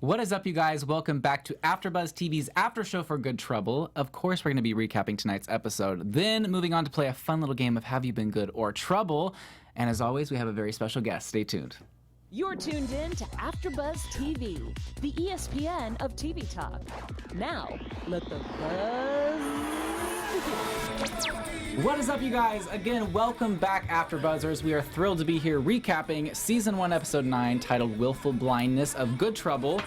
What is up, you guys? Welcome back to AfterBuzz TV's After Show for Good Trouble. Of course, we're going to be recapping tonight's episode, then moving on to play a fun little game of Have You Been Good or Trouble? And as always, we have a very special guest. Stay tuned. You're tuned in to AfterBuzz TV, the ESPN of TV talk. Now, let the buzz begin. What is up, you guys? Again, welcome back, AfterBuzzers. We are thrilled to be here recapping Season 1, Episode 9, titled Willful Blindness of Good Trouble.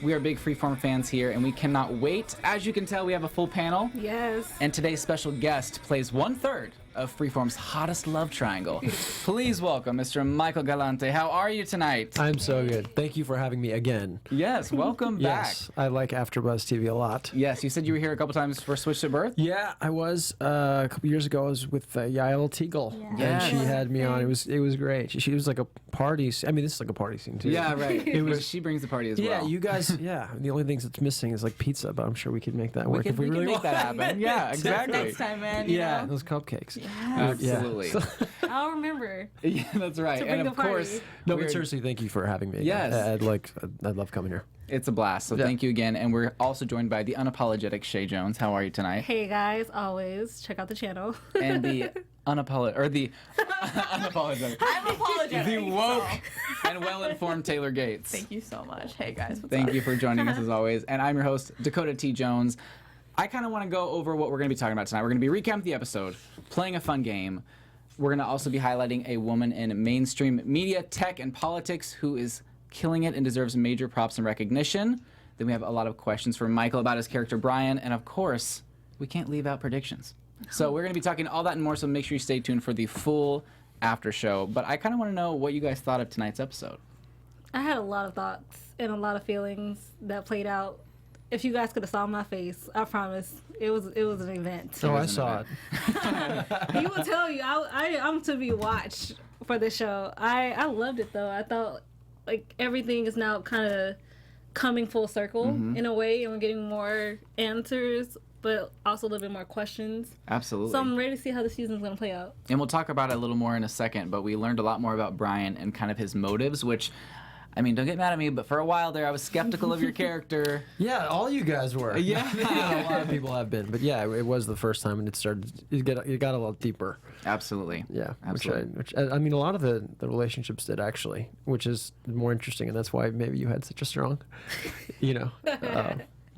We are big Freeform fans here, and we cannot wait. As you can tell, we have a full panel. Yes. And today's special guest plays 1/3 of Freeform's hottest love triangle. Please welcome Mr. Michael Galante. How are you tonight? I'm so good. Thank you for having me again. Yes, welcome back. Yes, I like AfterBuzz TV a lot. Yes, you said you were here a couple times for Switch to Birth? Yeah, I was a couple years ago. I was with Gael Teagle, and she had me on. It was great. She was like a party. I mean, this is like a party scene too. Yeah, right. She brings the party as well. Yeah, you guys. Yeah, the only things that's missing is like pizza, but I'm sure we could make that work if we really make want. that happen. Yeah, exactly. Next time, man. Yeah, those cupcakes. Absolutely. I'll remember. Yeah, that's right. To bring And the of course, party. No, but seriously, thank you for having me. Yes. I'd love coming here. it's a blast. So thank you again. And we're also joined by the unapologetic Chae Jones. How are you tonight? Hey guys, always check out the channel. And the unapologetic. I'm apologizing. The woke and well-informed Taylor Gates. Thank you so much. Hey guys, what's Thank up? you for joining us as always. And I'm your host, Dakota T. Jones. I kind of want to go over what we're going to be talking about tonight. We're going to be recapping the episode, playing a fun game. We're going to also be highlighting a woman in mainstream media, tech, and politics who is killing it and deserves major props and recognition. Then we have a lot of questions from Michael about his character Brian. And of course, we can't leave out predictions. So we're going to be talking all that and more, so make sure you stay tuned for the full after show. But I kind of want to know what you guys thought of tonight's episode. I had a lot of thoughts and a lot of feelings that played out. If you guys could have saw my face, I promise it was an event. Oh, I saw it. He will tell you I'm to be watched for the show. I loved it though. I thought like everything is now kind of coming full circle in a way, and we're getting more answers, but also a little bit more questions. Absolutely. So I'm ready to see how the season's gonna play out. And we'll talk about it a little more in a second, but we learned a lot more about Brian and kind of his motives, which, I mean, don't get mad at me, but for a while there I was skeptical of your character. Yeah, all you guys were. Yeah. A lot of people have been. But yeah, it was the first time, and it got a lot deeper. Absolutely. Yeah, Absolutely. which I mean, a lot of the relationships did actually, which is more interesting, and that's why maybe you had such a strong,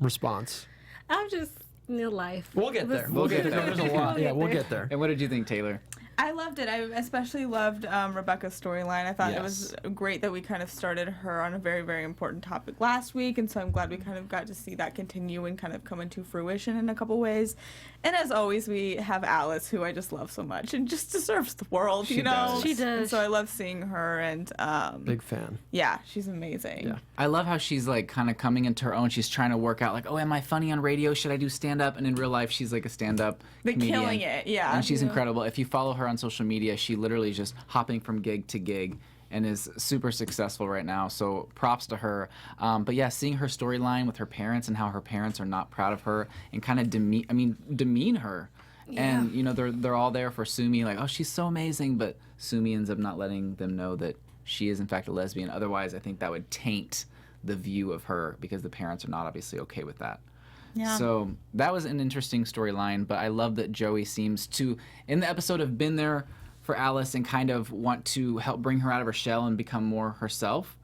response. I'm just life. We'll get there. We'll get there. There's a lot. Yeah, we'll get there. And what did you think, Taylor? I loved it. I especially loved Rebecca's storyline. I thought it was great that we kind of started her on a very, very important topic last week, and so I'm glad we kind of got to see that continue and kind of come into fruition in a couple ways. And as always, we have Alice, who I just love so much and just deserves the world, She does. She does. And so I love seeing her, and Big fan. yeah, she's amazing. Yeah. I love how she's like kind of coming into her own. She's trying to work out like, oh, am I funny on radio? Should I do stand-up? And in real life, she's like a stand-up comedian. Killing it, yeah. And she's incredible. If you follow her on social media, she literally is just hopping from gig to gig and is super successful right now. So props to her. But yeah, seeing her storyline with her parents and how her parents are not proud of her and kind of demean her. Yeah. And they're all there for Sumi, like, oh, she's so amazing, but Sumi ends up not letting them know that she is in fact a lesbian. Otherwise, I think that would taint the view of her because the parents are not obviously okay with that. Yeah. So that was an interesting storyline, but I love that Joey seems to, in the episode, have been there for Alice and kind of want to help bring her out of her shell and become more herself.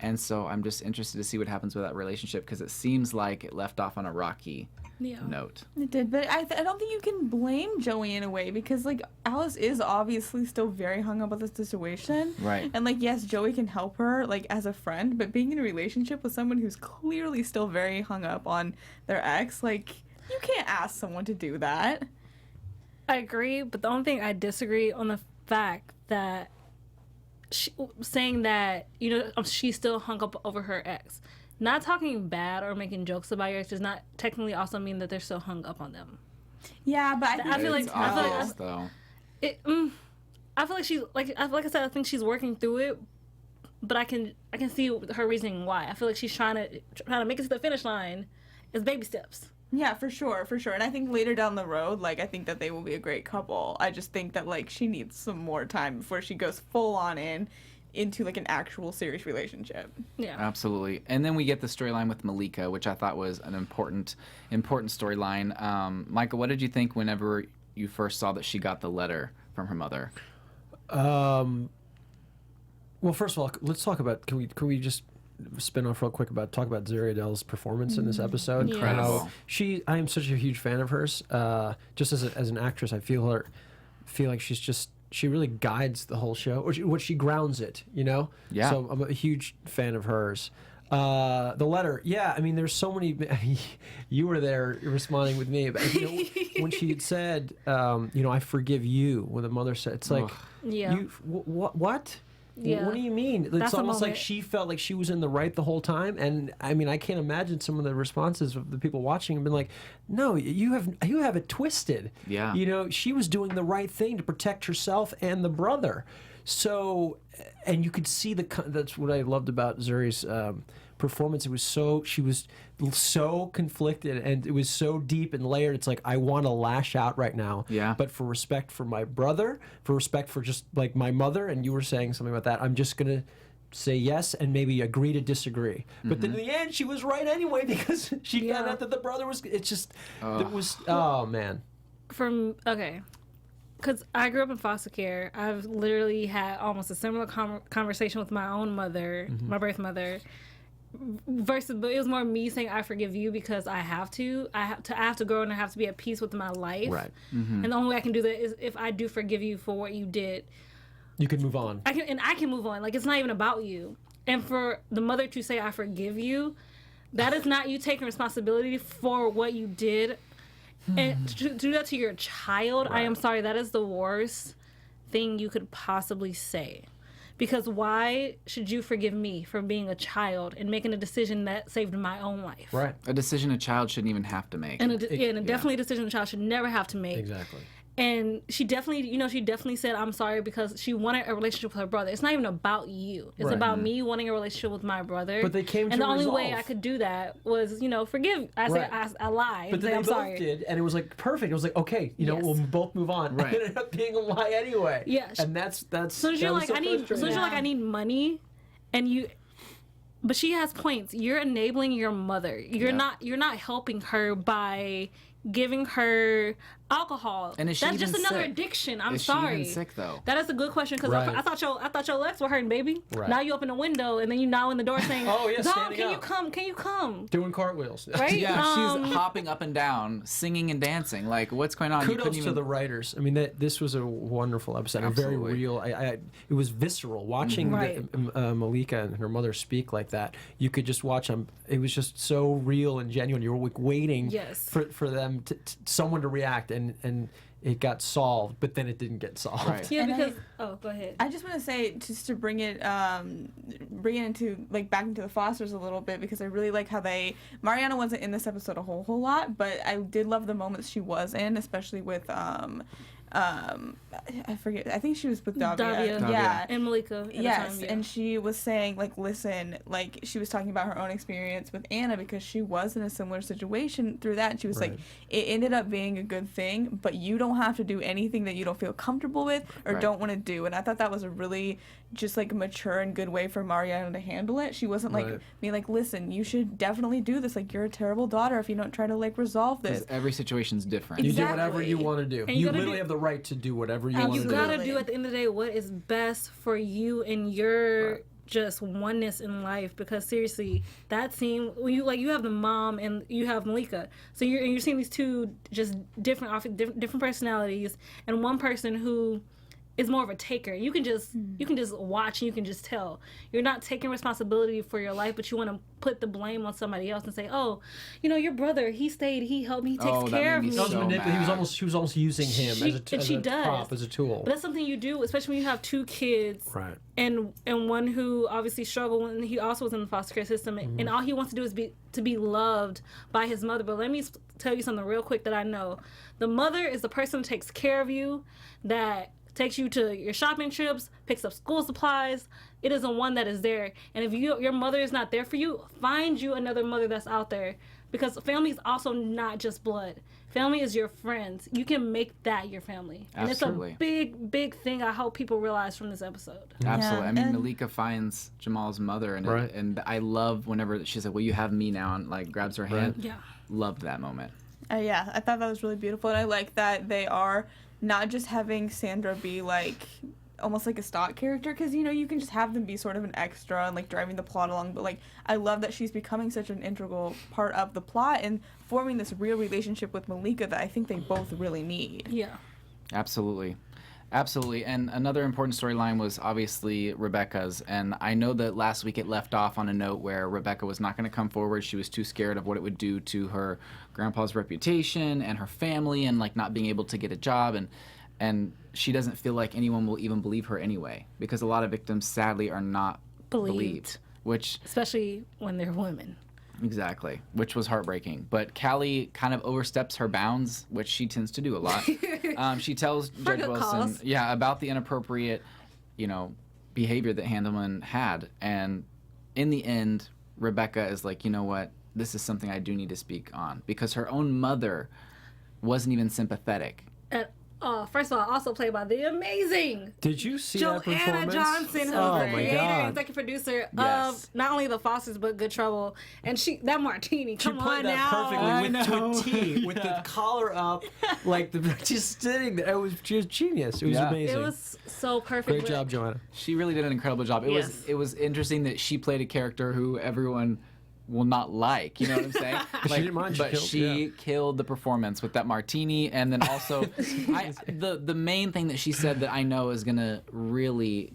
And so I'm just interested to see what happens with that relationship because it seems like it left off on a rocky note. It did, but I don't think you can blame Joey in a way because, like, Alice is obviously still very hung up on the situation. Right. And, like, yes, Joey can help her, like, as a friend, but being in a relationship with someone who's clearly still very hung up on their ex, like, you can't ask someone to do that. I agree, but the only thing I disagree on the fact that saying that she's still hung up over her ex. Not talking bad or making jokes about your ex does not technically also mean that they're still hung up on them. Yeah, but I feel like It's obvious, though. I feel like she's like I said, I think she's working through it, but I can see her reasoning why. I feel like she's trying to make it to the finish line. It's baby steps. Yeah, for sure. And I think later down the road, like, I think that they will be a great couple. I just think that, like, she needs some more time before she goes full on in into like an actual serious relationship. Yeah. Absolutely. And then we get the storyline with Malika, which I thought was an important storyline. Michael, what did you think whenever you first saw that she got the letter from her mother? Well, first of all, let's talk about. Can we just spin off real quick talk about Zuri Adele's performance in this episode? Yes. Incredible. I am such a huge fan of hers. Just as an actress, I feel like she really guides the whole show, or she grounds it. Yeah. So I'm a huge fan of hers. The letter, yeah. I mean, there's so many. You were there responding with me, but when she had said, "I forgive you," when the mother said, "It's like, Yeah. what?" Yeah. What do you mean? It's That's a almost like moment. she felt like she was in the right the whole time. And I mean, I can't imagine some of the responses of the people watching have been like, "No, you have it twisted." Yeah. She was doing the right thing to protect herself and the brother. So, and you could see that's what I loved about Zuri's performance. She was so conflicted, and it was so deep and layered. It's like, I want to lash out right now. Yeah. But for respect for my brother, for respect for just like my mother, and you were saying something about that, I'm just gonna say yes and maybe agree to disagree. But then in the end, she was right anyway, because she found out that the brother was. It's just it was. Oh man. Because I grew up in foster care. I've literally had almost a similar conversation with my own mother, my birth mother. But it was more me saying I forgive you because I have to. I have to grow and I have to be at peace with my life. Right. And the only way I can do that is if I do forgive you for what you did. You can move on. I can move on. Like, it's not even about you. And for the mother to say I forgive you, that is not you taking responsibility for what you did. And to do that to your child, I am sorry, that is the worst thing you could possibly say. Because why should you forgive me for being a child and making a decision that saved my own life? Right. A decision a child shouldn't even have to make. And definitely a decision a child should never have to make. Exactly. And she definitely said, I'm sorry, because she wanted a relationship with her brother. It's not even about you. It's about me wanting a relationship with my brother. But they came to and the only way resolve. I could do that was, forgive. I said, I lied. But Say, then I'm they both sorry. did, and it was like perfect. It was like, okay, Yes. we'll both move on. Right. And it ended up being a lie anyway. Yeah. And that's. So you're like, I need money, but she has points. You're enabling your mother. You're not helping her by giving her alcohol. And is she That's even just another sick? addiction. I'm Is sorry. she even sick though? That is a good question, because Right. I thought your legs were hurting, baby. Right. Now you open the window and then you now in the door saying, Oh, yeah, "Dog, standing can you up. come? Can you come?" doing cartwheels. Right? Yeah, she's hopping up and down, singing and dancing. Like, what's going on? You Kudos couldn't to the writers. I mean, this was a wonderful episode. A very Absolutely. real. It was visceral. Watching Right. Malika and her mother speak like that, you could just watch them. It was just so real and genuine. You were like waiting Yes. for them someone to react, and it got solved, but then it didn't get solved. Right. Yeah, And because go ahead. I just want to say, just to bring it into like back into the Fosters a little bit, because I really like how Mariana wasn't in this episode a whole lot, but I did love the moments she was in, especially with I forget. I think she was with Davia. Davia. Yeah. And Malika. At Yes, the time, and she was saying, like, listen, like, she was talking about her own experience with Anna because she was in a similar situation through that. And she was like, it ended up being a good thing, but you don't have to do anything that you don't feel comfortable with or Right. don't want to do. And I thought that was a really just, like, mature and good way for Mariana to handle it. She wasn't, like, Right. being like, listen, you should definitely do this. Like, you're a terrible daughter if you don't try to, like, resolve this. 'Cause every situation's different. You do Exactly. whatever you want to do. And you You gotta literally do- have the right to do whatever you And want you to do. gotta Absolutely. do at the end of the day what is best for you and your just oneness in life. Because seriously, that scene when you have the mom and you have Malika, so you're seeing these two just different personalities, and one person who is more of a taker. You can just watch and you can just tell. You're not taking responsibility for your life, but you want to put the blame on somebody else and say, "Oh, your brother, he stayed, he helped me, he takes Oh, that care of made me." me She so was mad. almost using him She- as and she a does. prop, as a tool. But that's something you do, especially when you have two kids. Right. And one who obviously struggled, and he also was in the foster care system, and all he wants to do is to be loved by his mother. But let me tell you something real quick that I know: the mother is the person who takes care of you, that takes you to your shopping trips, picks up school supplies. It is the one that is there. And if your mother is not there for you, find you another mother that's out there. Because family is also not just blood. Family is your friends. You can make that your family. Absolutely. And it's a big, big thing I hope people realize from this episode. Absolutely. Yeah, I mean, and- Malika finds Jamal's mother, and Right. and I love whenever she's like, "Well, you have me now," and like grabs her hand. Yeah. Loved that moment. Yeah, I thought that was really beautiful, and I like that they are not just having Sandra be like almost like a stock character, because you can just have them be sort of an extra and like driving the plot along, but like I love that she's becoming such an integral part of the plot and forming this real relationship with Malika that I think they both really need. Yeah. Absolutely. Absolutely. And another important storyline was obviously Rebecca's. And I know that last week it left off on a note where Rebecca was not going to come forward. She was too scared of what it would do to her grandpa's reputation and her family and like not being able to get a job. And she doesn't feel like anyone will even believe her anyway, because a lot of victims sadly are not believed. Which Especially when they're women. Exactly, which was heartbreaking. But Callie kind of oversteps her bounds, which she tends to do a lot. She tells Judge good Wilson, cause. about the inappropriate, behavior that Handelman had. And in the end, Rebecca is like, you know what? This is something I do need to speak on, because her own mother wasn't even sympathetic. And first of all, also played by the amazing Did you see that Joanna performance? Johnson, who's Oh the my creator and God. executive producer Yes. of not only The Fosters but Good Trouble. And that martini, She come played on that now. perfectly with tea, with the collar up, like just sitting there. She was genius. It was Yeah. amazing. It was so perfect. Great but- job, Joanna. She really did an incredible job. Yes. It was interesting that she played a character who everyone will not like. You know what I'm saying? She didn't mind. She But killed, she killed the performance with that martini, and then also, the main thing that she said that I know is gonna really,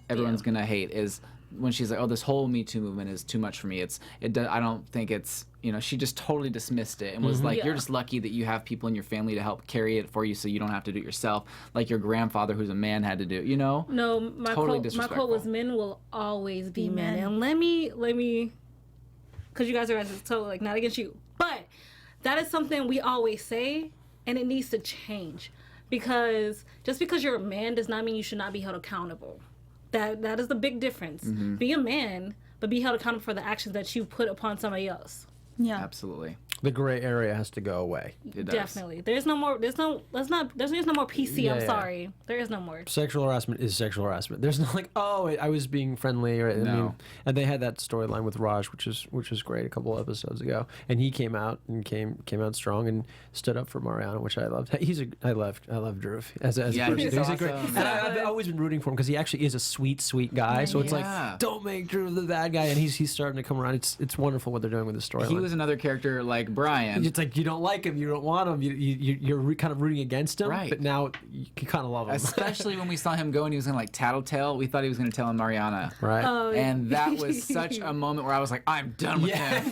everyone's gonna hate is when she's like, "Oh, this whole Me Too movement is too much for me. I don't think it's." She just totally dismissed it and was like, Yeah. "You're just lucky that you have people in your family to help carry it for you, so you don't have to do it yourself, like your grandfather, who's a man, had to do." No, my Totally quote was, disrespectful. "Men will always be men." And let me, because you guys are totally like not against you, but that is something we always say, and it needs to change, because just because you're a man does not mean you should not be held accountable. That is the big difference. Mm-hmm. Be a man, but be held accountable for the actions that you put upon somebody else. Yeah. Absolutely, The gray area has to go away. it does. Definitely. There's no more PC. Yeah, I'm yeah. sorry. There is no more. Sexual harassment is sexual harassment. There's no like, oh, I was being friendly, or No. and they had that storyline with Raj, which was great a couple of episodes ago, and he came out out strong and stood up for Mariana, which I loved. I love Drew as a Yeah, person. he's He's a great, awesome. and I've always been rooting for him because he actually is a sweet guy. So it's Yeah. like, don't make Drew the bad guy, and he's starting to come around. It's wonderful what they're doing with the storyline. He was another character like Brian. It's like you don't like him, you don't want him, you're kind of rooting against him, Right. but now you kind of love him. Especially when we saw him go and he was gonna like tattletale, we thought he was gonna tell him Mariana. Right. Oh, And that was such a moment where I was like, I'm done with him.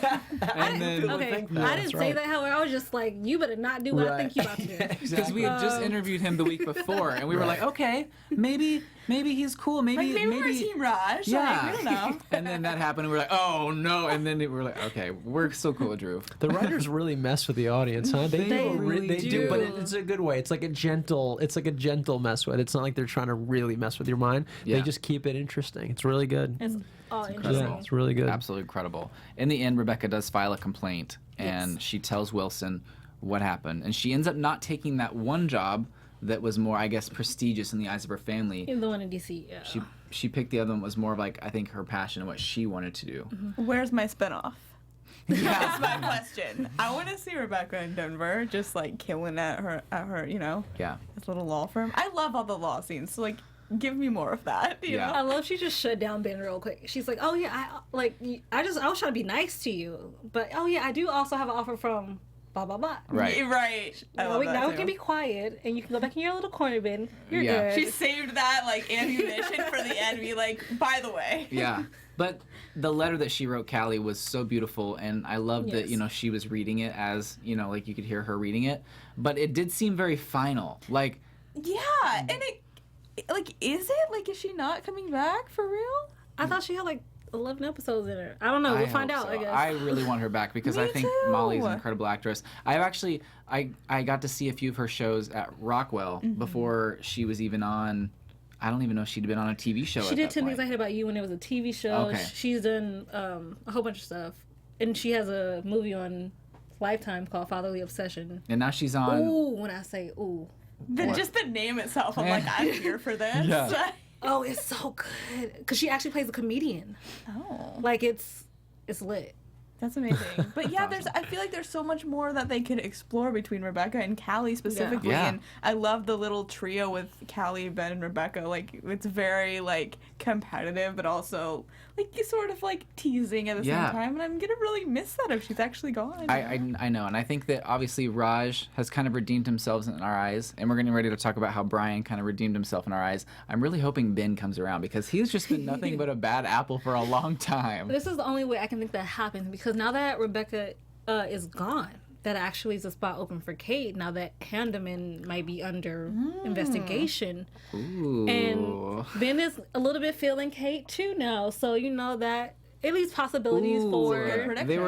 And then Okay, think that. I That's didn't say right. that. However, I was just like, you better not do what I think you about to do. because we had just interviewed him the week before, and we were like, okay, maybe he's cool, maybe Maybe we're Team Raj. yeah. Like, we don't know. And then that happened, and we were like, oh no. And then we were like, okay, we're still cool with Drew. The writers really mess with the audience, huh? They really do, but do. it's a good way. It's like a gentle mess with. It's not like they're trying to really mess with your mind. Yeah. They just keep it interesting. It's really good. It's all interesting. Yeah, it's really good. Absolutely incredible. In the end, Rebecca does file a complaint, and Yes. she tells Wilson what happened, and she ends up not taking that one job that was more, I guess, prestigious in the eyes of her family. In the one in DC, yeah. She picked the other one was more of like, I think, her passion and what she wanted to do. Where's my spinoff? That's my question. I want to see Rebecca in Denver, just like killing at her, Yeah. this little law firm. I love all the law scenes. So like, give me more of that. You Yeah. know? I love she just shut down Ben real quick. She's like, "Oh yeah, I was trying to be nice to you, but oh yeah, I do also have an offer from blah blah blah." Right. Right. I love that Now we too. can be quiet, and you can go back in your little corner bin. You're Yeah. good. She saved that like ammunition for the end. Be like, by the way. Yeah. But the letter that she wrote Callie was so beautiful, and I love that, Yes. she was reading it as, like you could hear her reading it. But it did seem very final. Like, Yeah, and it, like, is it? Like, is she not coming back for real? I thought she had like 11 episodes in her. I don't know. We'll find hope out, so. I guess. I really want her back because Me I think too. Molly's an incredible actress. I got to see a few of her shows at Rockwell before she was even on. I don't even know if she'd been on a TV show. She at did that 10 point. Things I Hate About You when it was a TV show. Okay. She's done a whole bunch of stuff. And she has a movie on Lifetime called Fatherly Obsession. And now she's on. Ooh, when I say ooh. Just the name itself, I'm like, I'm here for this. Yeah. Oh, it's so good. Because she actually plays a comedian. Oh. Like, it's lit. That's amazing. But yeah, I feel like there's so much more that they could explore between Rebecca and Callie specifically. Yeah. And I love the little trio with Callie, Ben, and Rebecca. Like, it's very, like, competitive, but also, like, sort of, like, teasing at the same time. And I'm going to really miss that if she's actually gone. I know, and I think that obviously Raj has kind of redeemed himself in our eyes, and we're getting ready to talk about how Brian kind of redeemed himself in our eyes. I'm really hoping Ben comes around because he's just been nothing but a bad apple for a long time. This is the only way I can think that happens because now that Rebecca is gone, that actually is a spot open for Kate. Now that Handeman might be under investigation. Ooh. And Ben is a little bit feeling Kate too now. So you know that at least possibilities for prediction. They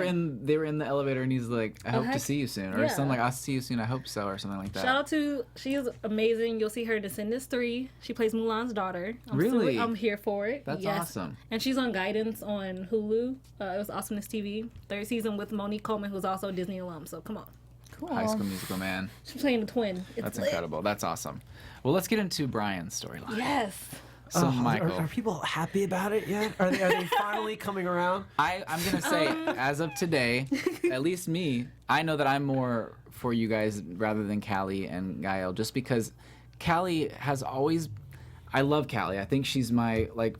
were in the elevator and he's like, I hope to heck? see you soon. Or Yeah. something like, I'll see you soon, I hope so, or something like that. Shout out to, she is amazing. You'll see her in Descendants 3. She plays Mulan's daughter. Really? I'm here for it. That's yes. awesome. And she's on Guidance on Hulu. It was Awesomeness TV. 3rd season with Monique Coleman, who's also a Disney alum. So come on. Cool. High School Musical, man. She's playing the twin. It's That's lit. incredible. That's awesome. Well, let's get into Brian's storyline. Yes. So, Are Michael, people happy about it yet? Are they finally coming around? I'm going to say, as of today, at least me, I know that I'm more for you guys rather than Callie and Gael, just because Callie has always, I love Callie. I think she's my, like,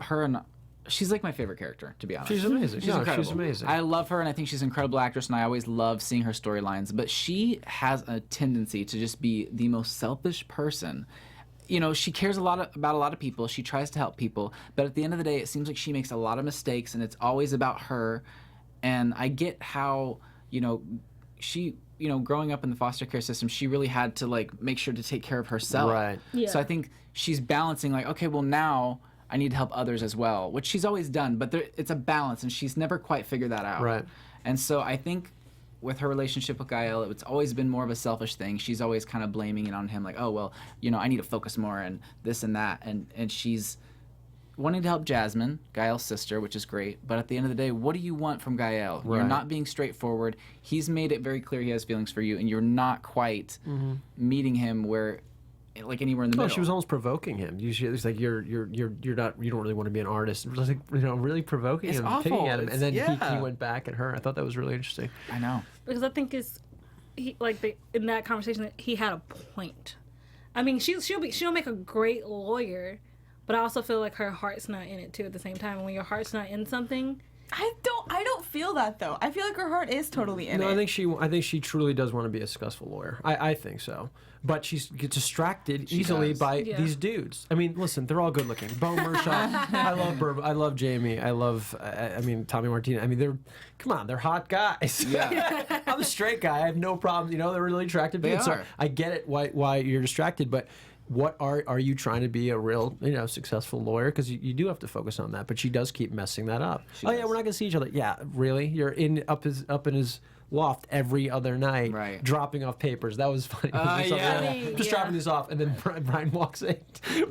her and, she's like my favorite character, to be honest. She's amazing. She's No, incredible. she's amazing. I love her, and I think she's an incredible actress, and I always love seeing her storylines. But she has a tendency to just be the most selfish person. You know, she cares about a lot of people. She tries to help people. But at the end of the day, it seems like she makes a lot of mistakes, and it's always about her. And I get how, you know, she, you know, growing up in the foster care system, she really had to, like, make sure to take care of herself. Right. Yeah. So I think she's balancing, like, okay, well, now I need to help others as well, which she's always done, but it's a balance, and she's never quite figured that out. Right. And so I think with her relationship with Gael, it's always been more of a selfish thing. She's always kind of blaming it on him, like, oh, well, you know, I need to focus more and this and that. And she's wanting to help Jasmine, Gael's sister, which is great. But at the end of the day, what do you want from Gael? You're Right. not being straightforward. He's made it very clear he has feelings for you, and you're not quite meeting him where, like, anywhere in the Oh, middle. she was almost provoking him. It's like you're not, you don't really want to be an artist. It was like, you know, really provoking It's him, awful. picking at him, and then Yeah. he went back at her. I thought that was really interesting. I know. Because I think in that conversation, he had a point. I mean, she'll make a great lawyer, but I also feel like her heart's not in it too at the same time. And when your heart's not in something, I don't feel that though. I feel like her heart is totally in No, it. I think she truly does want to be a successful lawyer. I think so. But she gets distracted easily does. by Yeah. these dudes. I mean, listen, they're all good looking. Bo Mershaw, I love Burb, I love Jamie, I love, Tommy Martina. I mean, they're hot guys. Yeah. I'm a straight guy. I have no problem. You know, they're really attractive They dudes. So are. I get it why you're distracted, but. What are you trying to be a real, you know, successful lawyer? Because you do have to focus on that. But she does keep messing that up. She Oh yeah, does. we're not gonna see each other. Yeah, really? You're up in his loft every other night, Right. dropping off papers. That was funny. Just yeah. something, just Yeah. dropping these off, and then Brian walks in,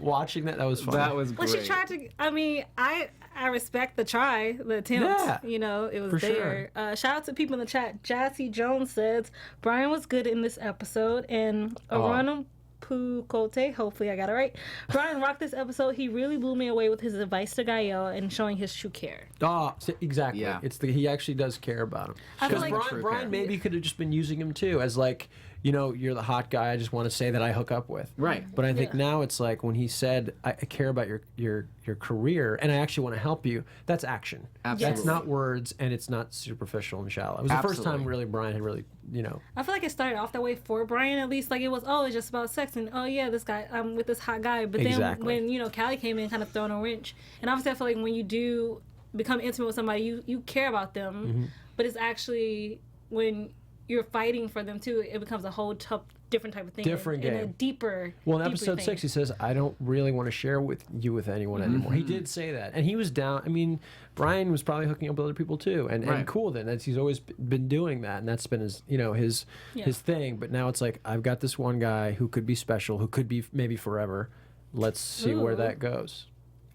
watching that. That was funny. That was well, great. she tried to. I mean, I respect the try, the attempt. Yeah, you know, it was for there. Shout out to people in the chat. Chae Jones says Brian was good in this episode, and Arana Pukote, hopefully I got it right. Brian rocked this episode. He really blew me away with his advice to Gael and showing his true care. Exactly. Yeah. he actually does care about him. I feel Because like- True Brian care. maybe could have just been using him too as like, you know, you're the hot guy. I just want to say that I hook up with. Right. But I think Yeah. now it's like when he said, I care about your career and I actually want to help you. That's action. Absolutely. That's not words, and it's not superficial and shallow. It was the first time Absolutely. really Brian had really, you know. I feel like it started off that way for Brian, at least. Like it was, oh, it's just about sex, and oh yeah, this guy, I'm with this hot guy. But then Exactly. when Callie came in, kind of throwing a wrench, and obviously I feel like when you do become intimate with somebody, you care about them, but it's actually when you're fighting for them too, it becomes a whole different type of thing. Different in game. a deeper. Well, in deeper episode thing. 6, he says, I don't really want to share with anyone anymore. He did say that. And he was down. I mean, Brian was probably hooking up with other people too. And cool then. He's always been doing that. And that's been his, his thing. But now it's like, I've got this one guy who could be special, who could be maybe forever. Let's see where that goes.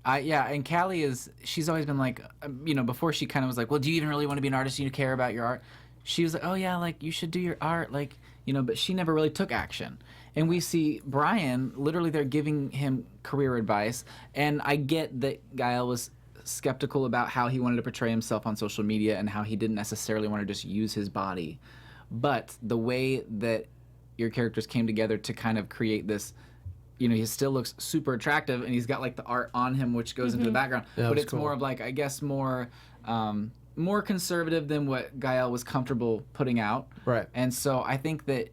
And Callie she's always been like, before she kind of was like, well, do you even really want to be an artist? Do you care about your art? She was like, oh yeah, like you should do your art, like, but she never really took action. And we see Brian, literally they're giving him career advice. And I get that Gael was skeptical about how he wanted to portray himself on social media and how he didn't necessarily want to just use his body. But the way that your characters came together to kind of create this, he still looks super attractive and he's got like the art on him, which goes into the background. Yeah, but it's cool. more of like, I guess more conservative than what Gael was comfortable putting out. Right. And so I think that,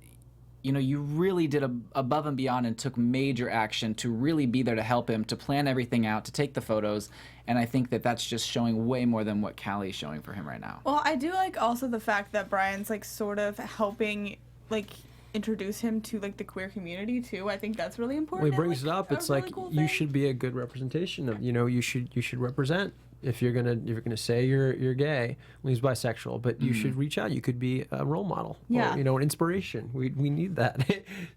you really did above and beyond and took major action to really be there to help him, to plan everything out, to take the photos. And I think that that's just showing way more than what Callie is showing for him right now. Well, I do like also the fact that Brian's like sort of helping like introduce him to like the queer community too. I think that's really important. Well, he brings it up. It's really like cool you thing. should be a good representation of. You should represent. If you're gonna say you're gay, well, he's bisexual, but you should reach out. You could be a role model, Yeah. or an inspiration. We need that.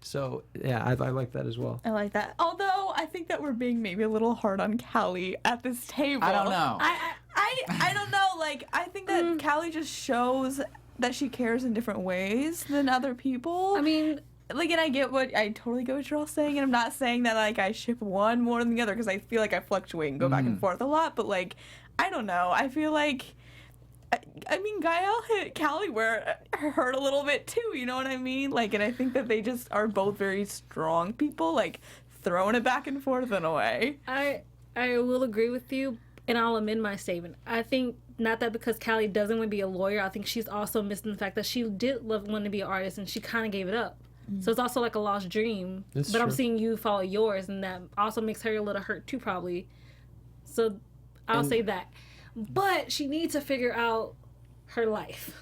So yeah, I like that as well. I like that. Although I think that we're being maybe a little hard on Callie at this table. I don't know. I don't know. Like I think that Callie just shows that she cares in different ways than other people. I mean, like, and I totally get what you're all saying, and I'm not saying that like I ship one more than the other because I feel like I fluctuate and go back and forth a lot. But like, I don't know. I feel like, I mean, Gael hit Callie where it hurt a little bit too. You know what I mean? Like, and I think that they just are both very strong people, like throwing it back and forth in a way. I will agree with you, and I'll amend my statement. I think not that because Callie doesn't want to be a lawyer. I think she's also missing the fact that she did want to be an artist, and she kind of gave it up. So it's also like a lost dream. That's but I'm true. seeing you follow yours, and that also makes her a little hurt too, probably. So I'll say that. But she needs to figure out her life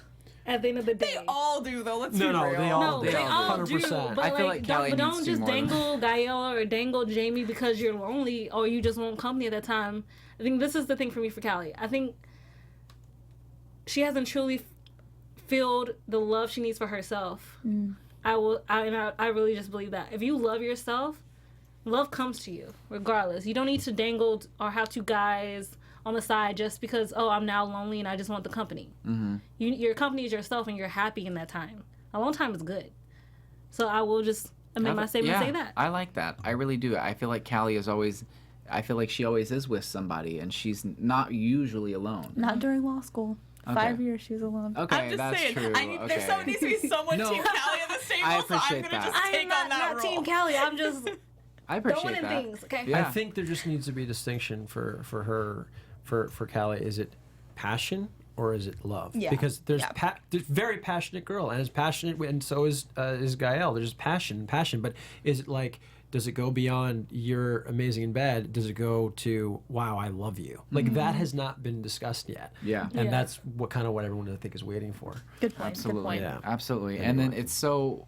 at the end of the day. They all do though. Let's No, be no, real. they all No, do. they all do. 100%. But I feel like Callie don't needs to just more than dangle Gael or dangle Jamie because you're lonely or you just want company at that time. I think this is the thing for me for Callie. I think she hasn't truly filled the love she needs for herself. I really just believe that. If you love yourself, love comes to you regardless. You don't need to dangle or have two guys on the side just because, oh, I'm now lonely and I just want the company. Your company is yourself and you're happy in that time. A long time is good. So I will just amend my statement and say that. I like that. I really do. I feel like Callie is always, I feel like she always is with somebody and she's not usually alone. Not during law school. Okay. 5 years she was alone. Okay, I'm just that's saying. true. There so needs to be someone No. Team Callie at the table, I so I'm appreciate gonna that. just I take am on that not role. Team Callie. I'm just I appreciate throwing in that. things. Okay. Yeah. I think there just needs to be a distinction for her, for Callie. Is it passion or is it love? Yeah. Because there's Yeah. there's very passionate girl and is passionate, and so is Gael. There's passion, but is it like? Does it go beyond you're amazing in bed? Does it go to wow, I love you? Like that has not been discussed yet. Yeah. And Yeah. that's what everyone I think is waiting for. Good point. Absolutely. Good point. Yeah. Absolutely. And then it's so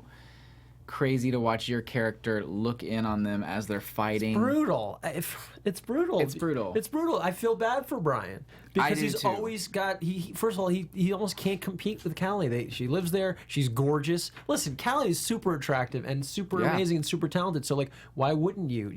crazy to watch your character look in on them as they're fighting. Brutal. It's brutal. It's brutal. It's brutal. I feel bad for Brian because do he's too. always got. He first of all he almost can't compete with Callie. She lives there. She's gorgeous. Listen, Callie is super attractive and super Yeah. amazing and super talented. So like, why wouldn't you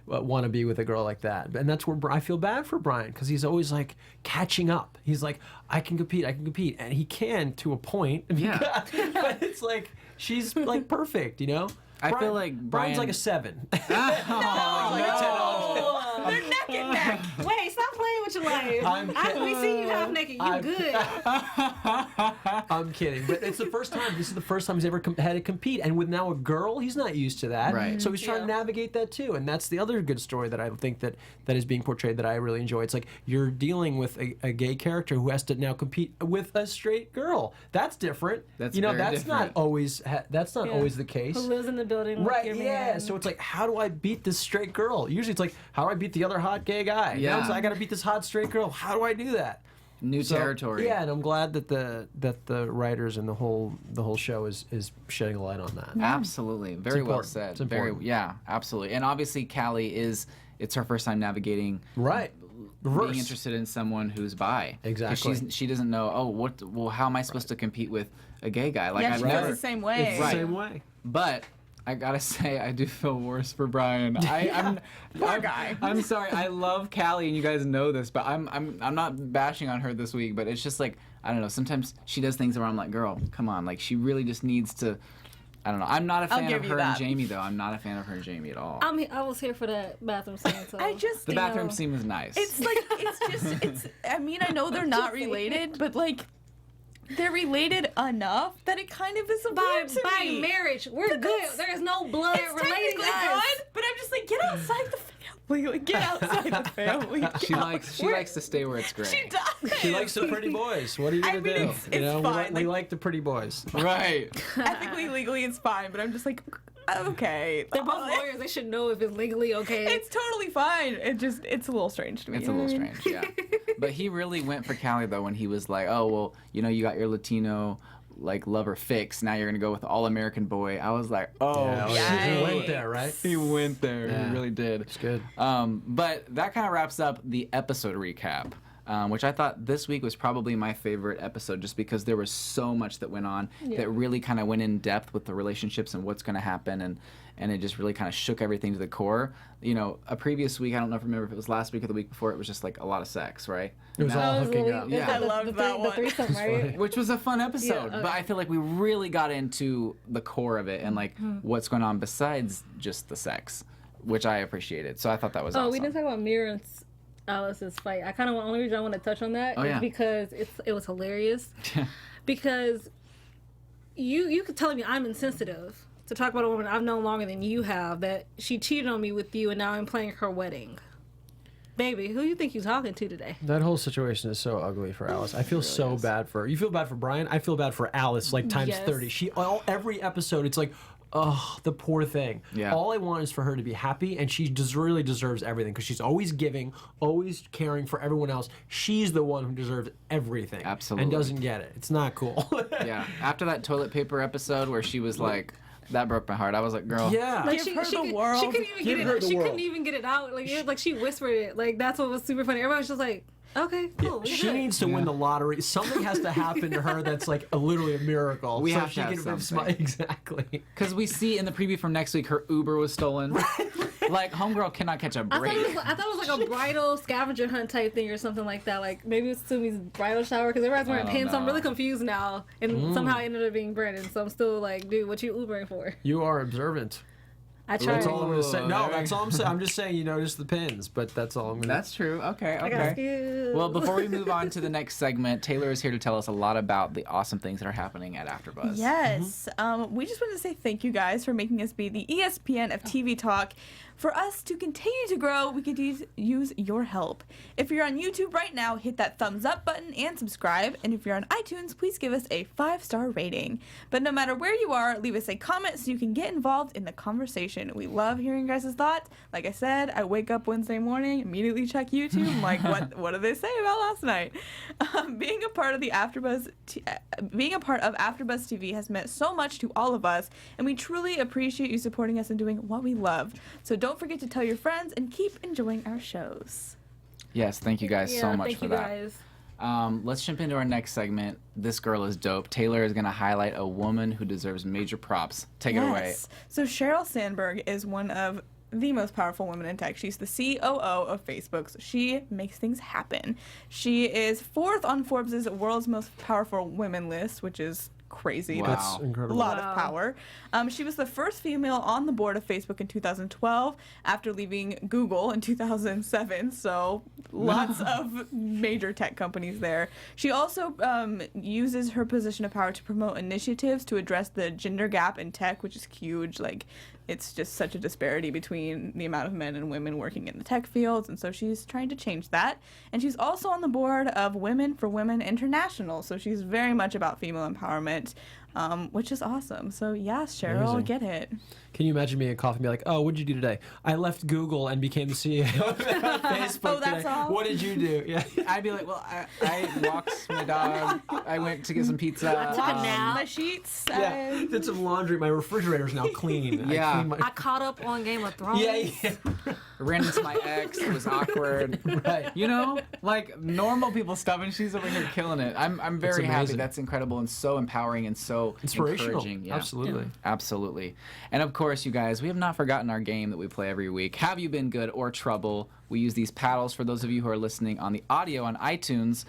want to be with a girl like that? And that's where I feel bad for Brian because he's always like catching up. He's like, I can compete, and he can to a point. Yeah. But it's like she's like perfect, I feel like Brian's Brian- like a 7. Oh, They're neck and neck. wait, stop playing with your life. We see you half naked. You good. I'm kidding, but it's the first time. This is the first time he's ever had to compete, and with now a girl, he's not used to that. Right. So he's trying to navigate that too, and that's the other good story that I think that is being portrayed that I really enjoy. It's like you're dealing with a gay character who has to now compete with a straight girl. That's different. That's that's very not different. always always the case. Who lives in the building with Right, your yeah. man. So it's like, how do I beat this straight girl? Usually it's like, how do I beat the other hot gay guy? Yeah. Now it's, I got to beat this hot straight girl. How do I do that? New territory. Yeah, and I'm glad that the writers and the whole show is shedding a light on that. Absolutely. Very well important. said. It's important. Yeah, absolutely. And obviously Callie it's her first time navigating Right. Reverse. being interested in someone who's bi. Exactly. 'Cause she doesn't know, how am I supposed to compete with a gay guy? Like Yeah, I've she never feels the same way. It's the Right. same way. But I gotta say, I do feel worse for Brian. Poor guy. I'm sorry. I love Callie, and you guys know this, but I'm not bashing on her this week. But it's just like, I don't know. Sometimes she does things where I'm like, girl, come on. Like she really just needs to. I don't know. I'm not a fan of her and Jamie though. I'm not a fan of her and Jamie at all. I was here for that bathroom scene. So. The bathroom scene was nice. It's like I mean, I know they're not related, but like they're related enough that it kind of is weird to by me. marriage, we're good. There is no blood It's relating technically us. good, but I'm just like, get outside the family. Like, get outside the family. She likes to stay where it's gray. She does. She likes the pretty boys. What are you gonna do? it's fine. We like the pretty boys. Right. Ethically, legally, it's fine, but I'm just like, okay. They're both lawyers. They should know if it's legally okay. It's totally fine. It's a little strange to me. It's a little strange, yeah. But he really went for Callie though when he was like, oh well, you got your Latino like lover fixed. Now you're gonna go with all American boy. I was like, oh, yeah. He went there, right? he went there. Yeah. He really did. It's good. But that kind of wraps up the episode recap. Which I thought this week was probably my favorite episode just because there was so much that went on that really kind of went in depth with the relationships and what's going to happen and it just really kind of shook everything to the core. A previous week, I don't know if it was last week or the week before, it was just like a lot of sex, right? It was all hooking up. Yeah. I loved that one. The threesome, right? Which was a fun episode, Yeah, but I feel like we really got into the core of it and like what's going on besides just the sex, which I appreciated. So I thought that was awesome. We didn't talk about Mira and Alice's fight. I kind of only reason I want to touch on that is because it was hilarious. Because you could tell me I'm insensitive to talk about a woman I've known longer than you have, that she cheated on me with you and now I'm planning her wedding. Baby, who you think you're talking to today? That whole situation is so ugly for Alice. I feel so bad for her. You feel bad for Brian? I feel bad for Alice, like times 30. Every episode, it's like, oh, the poor thing. Yeah. All I want is for her to be happy, and she really deserves everything because she's always giving, always caring for everyone else. She's the one who deserves everything. Absolutely. And doesn't get it. It's not cool. Yeah. After that toilet paper episode where she was like, that broke my heart. I was like, girl. Yeah. Like Give her the world. She couldn't even Give get her it. the She world. couldn't even get it out. Like it was like she whispered it. Like that's what was super funny. Everyone was just like, okay, cool. She needs to win the lottery. Something has to happen to her that's like literally a miracle. We so have she to have can something. Exactly. Because we see in the preview from next week, her Uber was stolen. Like, homegirl cannot catch a break. I thought it was like a bridal scavenger hunt type thing or something like that. Like maybe it's Sumi's bridal shower because everybody's wearing pins. So I'm really confused now. And somehow it ended up being Brandon. So I'm still like, dude, what you Ubering for? You are observant. I tried. That's all I'm going to say. No, Ooh, that's all I'm saying. I'm just saying you noticed the pins, but that's all I'm going to That's true. Okay, I got okay. skills. Well, before we move on to the next segment, Taylor is here to tell us a lot about the awesome things that are happening at AfterBuzz. Yes. We just wanted to say thank you guys for making us be the ESPN of TV talk. For us to continue to grow, we could use your help. If you're on YouTube right now, hit that thumbs up button and subscribe. And if you're on iTunes, please give us a 5-star rating. But no matter where you are, leave us a comment so you can get involved in the conversation. We love hearing your guys' thoughts. Like I said, I wake up Wednesday morning, immediately check YouTube. I'm like, what did they say about last night? Being a part of AfterBuzz TV has meant so much to all of us, and we truly appreciate you supporting us and doing what we love. So don't forget to tell your friends and keep enjoying our shows. Yes, thank you guys so much thank for you that. guys. Let's jump into our next segment. This girl is dope. Taylor is going to highlight a woman who deserves major props. Take it away. So Sheryl Sandberg is one of the most powerful women in tech. She's the COO of Facebook. So she makes things happen. She is 4th on Forbes' World's Most Powerful Women list, which is crazy. Wow. That's A incredible. lot of power. She was the first female on the board of Facebook in 2012 after leaving Google in 2007. So lots of major tech companies there. She also uses her position of power to promote initiatives to address the gender gap in tech, which is huge. Like, it's just such a disparity between the amount of men and women working in the tech fields, and so she's trying to change that. And she's also on the board of Women for Women International, so she's very much about female empowerment. it, which is awesome. So yes, Cheryl, Amazing. get it. Can you imagine being a coffee and be like, oh, what did you do today? I left Google and became the CEO of Facebook Oh, that's today. all? What did you do? Yeah. I'd be like, well, I walked my dog. I went to get some pizza. took a nap. My sheets. Yeah, did some laundry. My refrigerator's now clean. Yeah. I cleaned my... I caught up on Game of Thrones. yeah. Ran into my ex. It was awkward. Right. You know, like normal people stuff, and she's over here killing it. I'm very happy. amazing. That's incredible and so empowering and so Inspirational. encouraging. Yeah. Absolutely. Absolutely. And of course, you guys, we have not forgotten our game that we play every week. Have you been good or trouble? We use these paddles for those of you who are listening on the audio on iTunes.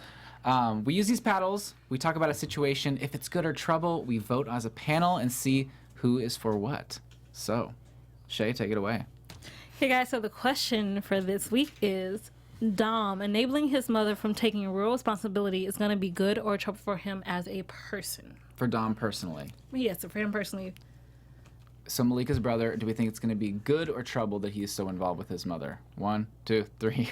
We use these paddles. We talk about a situation. If it's good or trouble, we vote as a panel and see who is for what. So, Chae, take it away. Hey guys, so the question for this week is, Dom enabling his mother from taking real responsibility is going to be good or trouble for him as a person? For Dom personally. Yes, for him personally. So Malika's brother, do we think it's going to be good or trouble that he is so involved with his mother? 1, 2, 3.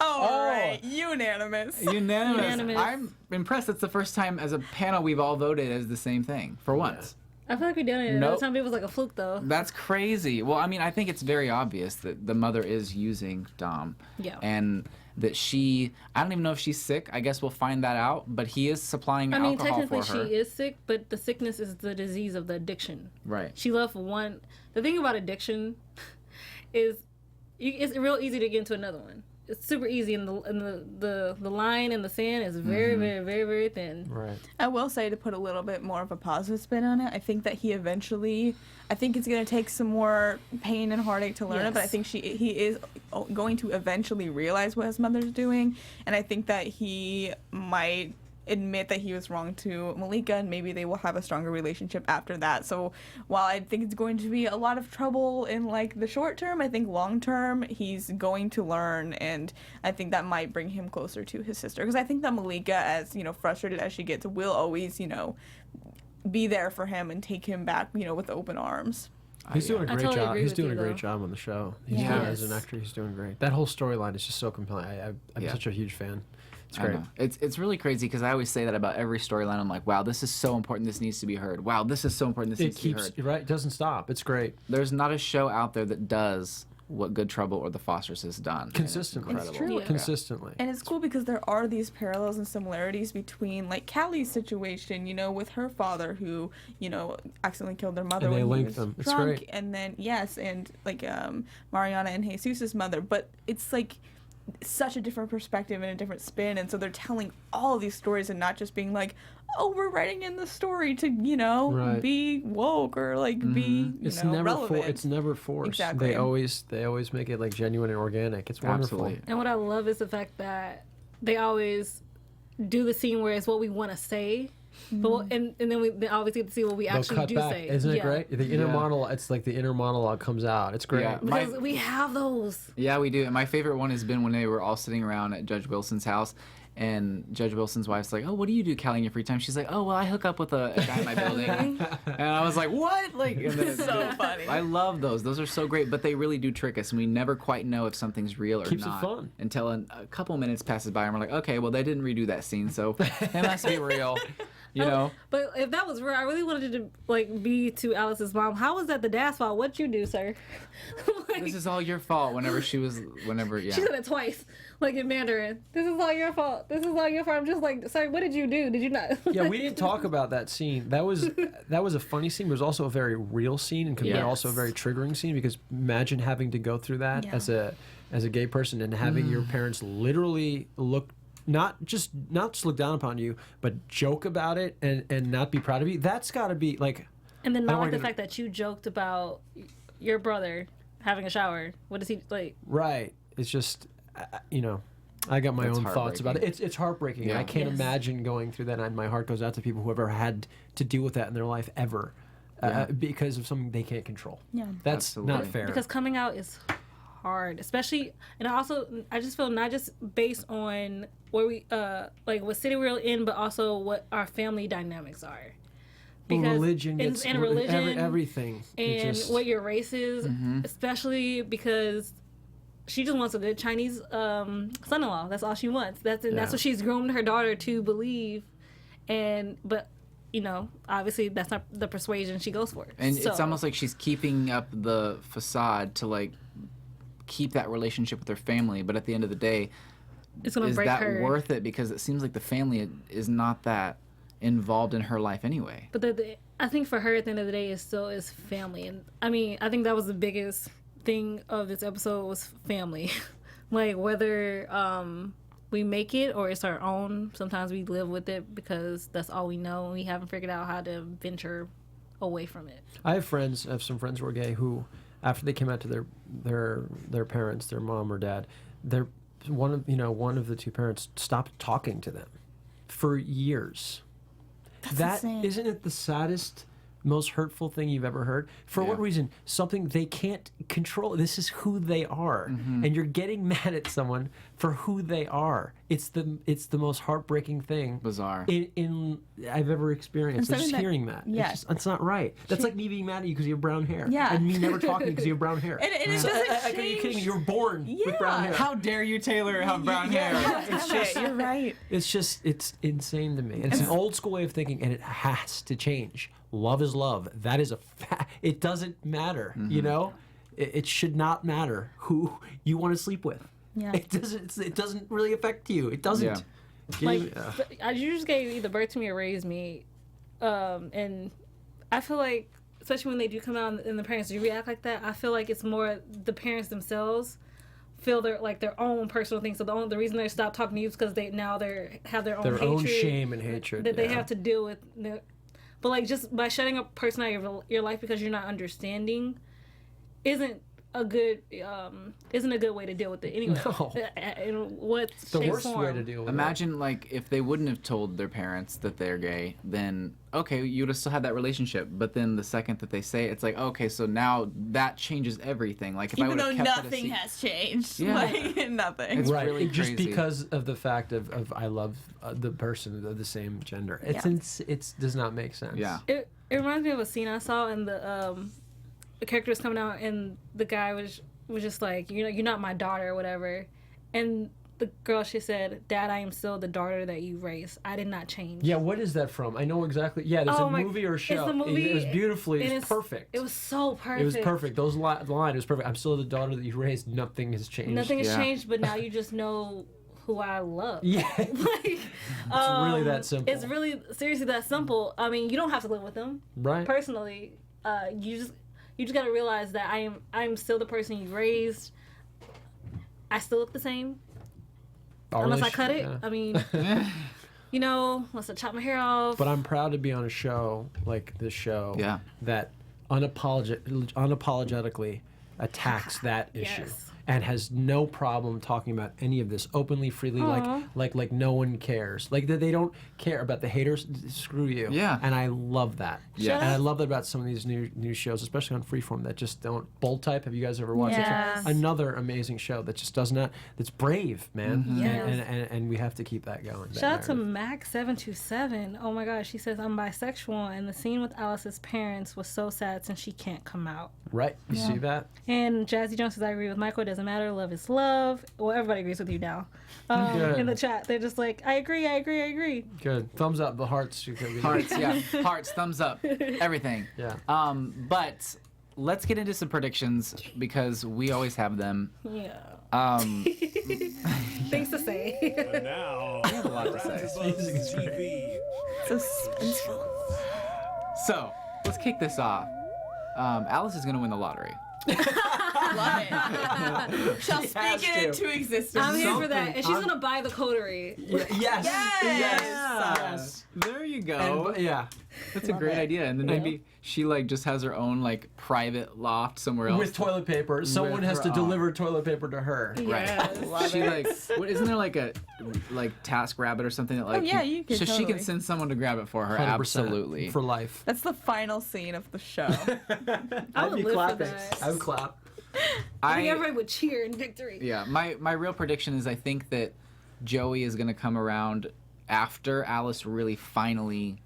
All right, unanimous. Unanimous. Unanimous. I'm impressed. It's the first time as a panel we've all voted as the same thing for once. I feel like we've done it. Nope. Nope. Time it was like a fluke, though. That's crazy. Well, I mean, I think it's very obvious that the mother is using Dom. Yeah. And that I don't even know if she's sick. I guess we'll find that out. But he is supplying I mean, alcohol technically for her. she is sick, but the sickness is the disease of the addiction. Right. She left one. The thing about addiction is it's real easy to get into another one. It's super easy, and the line in the sand is very, very, very, very thin. Right. I will say, to put a little bit more of a positive spin on it, I think that he eventually, I think it's going to take some more pain and heartache to learn it, but I Yes. think he is going to eventually realize what his mother's doing, and I think that he might admit that he was wrong to Malika, and maybe they will have a stronger relationship after that. So while I think it's going to be a lot of trouble in like the short term, I think long term he's going to learn, and I think that might bring him closer to his sister, because I think that Malika, as frustrated as she gets, will always be there for him and take him back with open arms. He's doing a great totally job. agree He's with doing you, a great though. job on the show. He's Yes. doing, as an actor, he's doing great. That whole storyline is just so compelling. I'm Yeah. such a huge fan. It's I great. know. It's really crazy because I always say that about every storyline. I'm like, wow, this is so important. This needs to be heard. Wow, this is so important. This It needs to be keeps heard. right. It doesn't stop. It's great. There's not a show out there that does what Good Trouble or The Fosters has done. And it's Consistently. It's incredible. true. Yeah. Consistently. And it's cool because there are these parallels and similarities between like Callie's situation, with her father who, accidentally killed their mother And they when he link was them. It's drunk, great. and then and like Mariana and Jesus's mother, but it's like such a different perspective and a different spin, and so they're telling all of these stories and not just being like, oh, we're writing in the story to Right. be woke or like be It's know, never relevant. it's never forced. Exactly. They always make it like genuine and organic. It's wonderful. Absolutely. And what I love is the fact that they always do the scene where it's what we want to say, but and then we always get to see what we They'll actually cut do back. say. Isn't it Yeah. great? The inner Yeah. monologue. It's like the inner monologue comes out. It's great. Yeah. Because we have those. Yeah, we do. And my favorite one has been when they were all sitting around at Judge Wilson's house, and Judge Wilson's wife's like, "Oh, what do you do, Callie, in your free time?" She's like, "Oh, well, I hook up with a guy in my building." And I was like, "What?" Like, and then So funny. I love those. Those are so great, but they really do trick us, and we never quite know if something's real or Keeps it not fun. until a couple minutes passes by, and we're like, "Okay, well, they didn't redo that scene, so it must be real." You know? But if that was real, I really wanted to like be to Alice's mom. How was that the dad's fault? What'd you do, sir? Like, This is all your fault. Whenever, yeah. she said it twice, like in Mandarin. This is all your fault. This is all your fault. I'm just like, sorry, what did you do? Did you not? Yeah, we didn't talk about that scene. That was a funny scene. But it was also a very real scene, and could be Yes. also a very triggering scene, because imagine having to go through that Yeah. as a gay person, and having your parents literally not just look down upon you, but joke about it and not be proud of you. That's got to be like. And then I not don't like the wanna fact that you joked about your brother having a shower. What is he like? Right. It's just, I got my That's own thoughts about it. heartbreaking. It's heartbreaking. Yeah. I can't Yes. imagine going through that, and my heart goes out to people who ever had to deal with that in their life ever, Yeah. because of something they can't control. Yeah. That's Absolutely. not fair. Because coming out is hard, especially, and I just feel not just based on where we like what city we're in, but also what our family dynamics are. Well, religion gets and religion everything. It and just- what your race is, especially because she just wants a good Chinese son-in-law. That's all she wants. That's Yeah. what she's groomed her daughter to believe. But obviously that's not the persuasion she goes for. And So, it's almost like she's keeping up the facade to like keep that relationship with her family, but at the end of the day, it's gonna is break that her. worth it? Because it seems like the family is not that involved in her life anyway. But I think for her, at the end of the day, it still is family. And I mean, I think that was the biggest thing of this episode was family. Like, whether we make it or it's our own, sometimes we live with it because that's all we know, and we haven't figured out how to venture away from it. I have some friends who are gay who, after they came out to their parents, their mom or dad, one of the two parents stopped talking to them for years. That insane. isn't it the saddest, most hurtful thing you've ever heard? For what reason? Something they can't control. This is who they are, and you're getting mad at someone for who they are. It's the most heartbreaking thing. Bizarre. In I've ever experienced. And Just something that- hearing that. yeah. It's not right. That's like me being mad at you because you have brown hair. Yeah. And me never talking because you have brown hair. And it So, doesn't are you kidding me? change. You were born with brown hair. How dare you, Taylor, have brown hair? It's just you're right. it's insane to me. And it's an old school way of thinking, and it has to change. Love is love. That is a fact. It doesn't matter, you know? It should not matter who you want to sleep with. Yeah. It doesn't really affect you. It doesn't. Yeah. Like, you just gave either birth to me or raised me, and I feel like, especially when they do come out and the parents do react like that, I feel like it's more the parents themselves feel their own personal things. So the reason they stop talking to you is because they have their own their hatred own shame and hatred that they yeah. have to deal with. But like, just by shutting a person out of your life because you're not understanding isn't a good way to deal with it anyway. No. In what It's the shape, worst form. way to deal with Imagine like if they wouldn't have told their parents that they're gay, then okay, you would have still had that relationship. But then the second that they say it, it's like, okay, so now that changes everything. Like if I Even would though have kept nothing has changed. Yeah. Like, nothing. It's it. Right, really just crazy. because of the fact of I love the person of the same gender. It does not make sense. Yeah. It reminds me of a scene I saw, and the character was coming out, and the guy was just like, you're not my daughter or whatever, and the girl, she said, "Dad, I am still the daughter that you raised. I did not change." Yeah, what is that from? I know exactly. Yeah, there's a movie or a show. It's a movie. It was beautifully. and It was perfect. It was so perfect. It was perfect. The line was perfect. I'm still the daughter that you raised. Nothing has changed. Nothing has Yeah. changed, but now you just know who I love. Yeah. Like, It's really that simple. It's really seriously that simple. I mean, you don't have to live with them. Right. Personally, you just got to realize that I'm still the person you raised. I still look the same. Unless I cut it. Yeah. I mean, unless I chop my hair off. But I'm proud to be on a show like this show Yeah. that unapologetically attacks that issue. Yes. And has no problem talking about any of this openly, freely, like no one cares. Like they don't care about the haters. Screw you. Yeah. And I love that. Yeah. And I love that about some of these new shows, especially on Freeform, that just don't. Bold Type. Have you guys ever watched Yes. it? Another amazing show that just does not. That's brave, man. Yes. And we have to keep that going. that Shout out to narrative. Max727. Oh my gosh, she says, "I'm bisexual, and the scene with Alice's parents was so sad since she can't come out." Right. You see that? And Jazzy Jones says, "I agree with Michael. It doesn't matter. Love is love." Well, everybody agrees with you now. Good. In the chat, they're just like, "I agree." Good. Thumbs up. The hearts. You can be Hearts, yeah. Hearts, thumbs up, everything. Yeah. But let's get into some predictions because we always have them. Yeah. Things to say. And now, a lot to say. AfterBuzz TV. So suspenseful. So let's kick this off. Alice is going to win the lottery. Love it. Shall has speak it to. into existence. I'm here for something that, and she's gonna buy the coterie. Yes. Yes. There you go. And, yeah. That's a great idea. And then maybe she just has her own private loft somewhere else. With toilet paper. Someone has to deliver toilet paper to her. Yes. Right. She what isn't there a task rabbit or something that yeah, you can so she totally. can send someone to grab it for her. 100% Absolutely. For life. That's the final scene of the show. I would live for clapping. that. I would clap. I think everybody would cheer in victory. Yeah, my real prediction is I think that Joey is going to come around after Alice really finally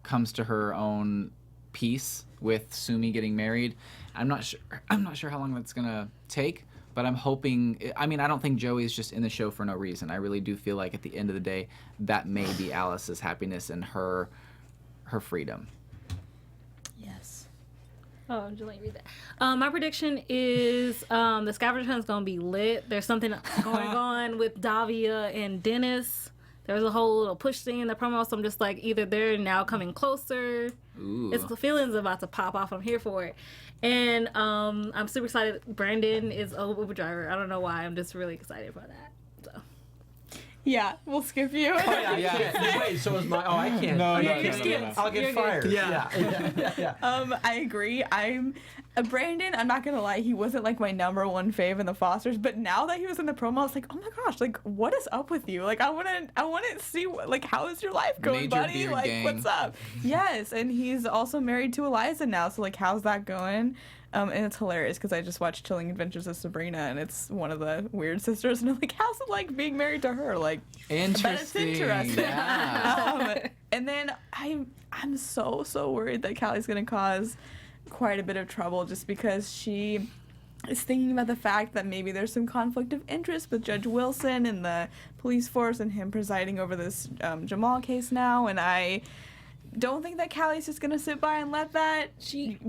comes to her own peace with Sumi getting married. I'm not sure how long that's going to take, but I'm hoping. I mean, I don't think Joey is just in the show for no reason. I really do feel like at the end of the day, that may be Alice's happiness and her her freedom. Yes. Oh, just let me read that. My prediction is the scavenger hunt is going to be lit. There's something going on with Davia and Dennis. There's a whole little push thing in the promo, so I'm just like, either they're now coming closer. Ooh. It's the feeling's about to pop off. I'm here for it. And I'm super excited. Brandon is a Uber driver. I don't know why. I'm just really excited for that. So. Yeah, we'll skip you. Oh, yeah. Wait, so is my... Oh, I can't. No, no, no. I'll get You're fired. good. Yeah. I agree. Brandon, I'm not gonna lie, he wasn't like my number one fave in the Fosters, but now that he was in the promo, I was like, oh my gosh, like what is up with you? Like I wanna see like how is your life going, Major buddy? beard Like gang. what's up? Yes, and he's also married to Eliza now, so like how's that going? And it's hilarious because I just watched Chilling Adventures of Sabrina, and it's one of the weird sisters, and I'm like, how's it like being married to her? Like, Interesting. but it's interesting. Yeah. And then I'm so worried that Callie's gonna cause quite a bit of trouble just because she is thinking about the fact that maybe there's some conflict of interest with Judge Wilson and the police force and him presiding over this Jamal case now, and I don't think that Callie's just gonna sit by and let that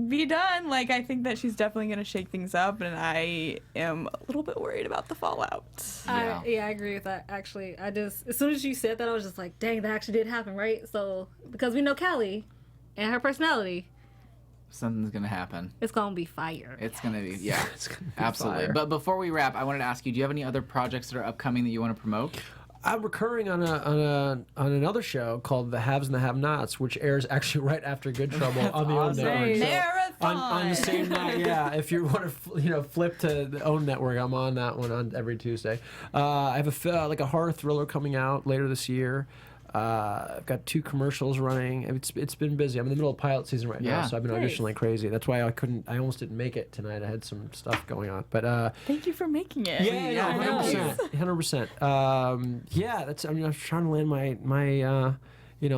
be done. Like I think that she's definitely gonna shake things up, and I am a little bit worried about the fallout. Yeah. I agree with that. Actually, as soon as you said that, I was just like, dang, that actually did happen, right? So because we know Callie and her personality, Something's gonna happen. it's gonna be fire. It's gonna be, yeah, It's gonna be absolutely. fire. But before we wrap, I wanted to ask you: do you have any other projects that are upcoming that you want to promote? I'm recurring on another show called The Haves and the Have-Nots, which airs actually right after Good Trouble on the OWN awesome. network. So Marathon! on the same night, yeah. If you want to, flip to the OWN network, I'm on that one on every Tuesday. I have a horror thriller coming out later this year. I've got 2 commercials running. It's been busy. I'm in the middle of pilot season right now, Yeah. so I've been Nice. auditioning like crazy. That's why I almost didn't make it tonight. I had some stuff going on, but Thank you for making it. Yeah, I know. 100%. Yeah, I'm trying to land my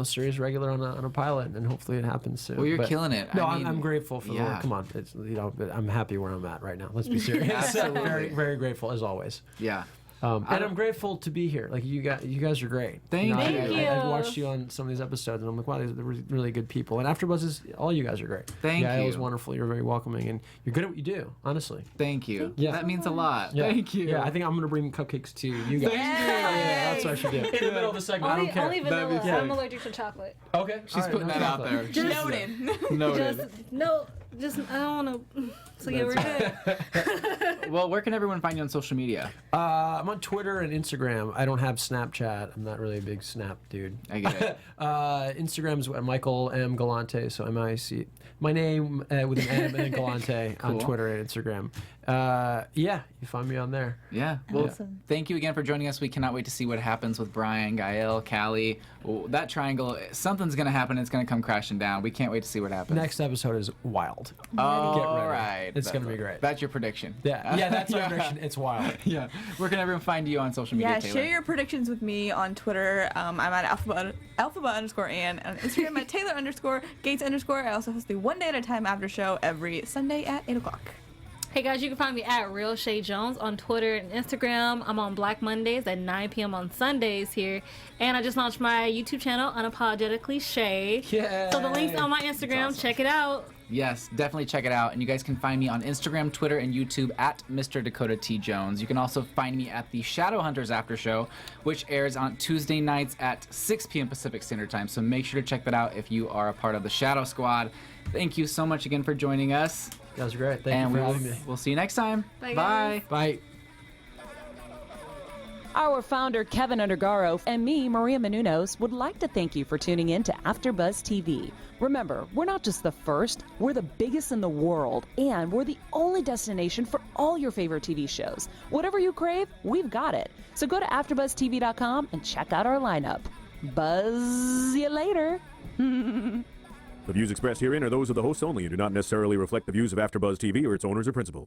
series regular on a pilot, and hopefully it happens soon. Well, you're But- killing it. No, I mean, I'm grateful for yeah. the come on. It's but I'm happy where I'm at right now. Let's be serious. Absolutely. Very, very grateful as always. Yeah. And I'm grateful to be here. Like you guys are great. Thank you. Thank you. I've watched you on some of these episodes, and I'm like, wow, these are really good people. And AfterBuzz is all you guys are great. Thank Gael is you. wonderful. You're very welcoming, and you're good at what you do. Honestly. Thank you. you That so means a lot. Yeah. Thank you. Yeah, I think I'm gonna bring cupcakes to you guys. Yeah, that's what I should do. In the middle of the segment, I Only, don't care. only That'd be vanilla. sick. I'm allergic to chocolate. Okay, She's putting that out there. Noted. Noted. I don't want to. So yeah, we're good. Well, where can everyone find you on social media? I'm on Twitter and Instagram. I don't have Snapchat. I'm not really a big Snap dude. I get it. Instagram's Michael M. Galante, so M-I-C. My name with an M and then Galante on Cool. Twitter and Instagram. Yeah, you find me on there. Yeah. Well, Awesome. thank you again for joining us. We cannot wait to see what happens with Brian, Gael, Callie. Oh, that triangle, something's going to happen. It's going to come crashing down. We can't wait to see what happens. Next episode is wild. All Get ready. right. It's gonna be great. That's your prediction. Yeah, that's my prediction. It's wild. Yeah. Where can everyone find you on social media, Yeah, Taylor? share your predictions with me on Twitter. I'm at alphabet_Ann. On Instagram at Taylor_Gates_. I also host the One Day at a Time after show every Sunday at 8 o'clock. Hey guys, you can find me at Real Chae Jones on Twitter and Instagram. I'm on Black Mondays at 9 p.m. on Sundays here. And I just launched my YouTube channel, Unapologetically Chae. Yeah. So the link's on my Instagram. Check it out. Yes, definitely check it out. And you guys can find me on Instagram, Twitter, and YouTube at Mr. Dakota T. Jones. You can also find me at the Shadowhunters After Show, which airs on Tuesday nights at 6 p.m. Pacific Standard Time. So make sure to check that out if you are a part of the Shadow Squad. Thank you so much again for joining us. That was great. Thank And you for having me. we'll see you next time. Bye, Bye. guys. Bye. Our founder, Keven Undergaro, and me, Maria Menounos, would like to thank you for tuning in to AfterBuzz TV. Remember, we're not just the first, we're the biggest in the world, and we're the only destination for all your favorite TV shows. Whatever you crave, we've got it. So go to AfterBuzzTV.com and check out our lineup. Buzz you later. The views expressed herein are those of the hosts only and do not necessarily reflect the views of AfterBuzz TV or its owners or principals.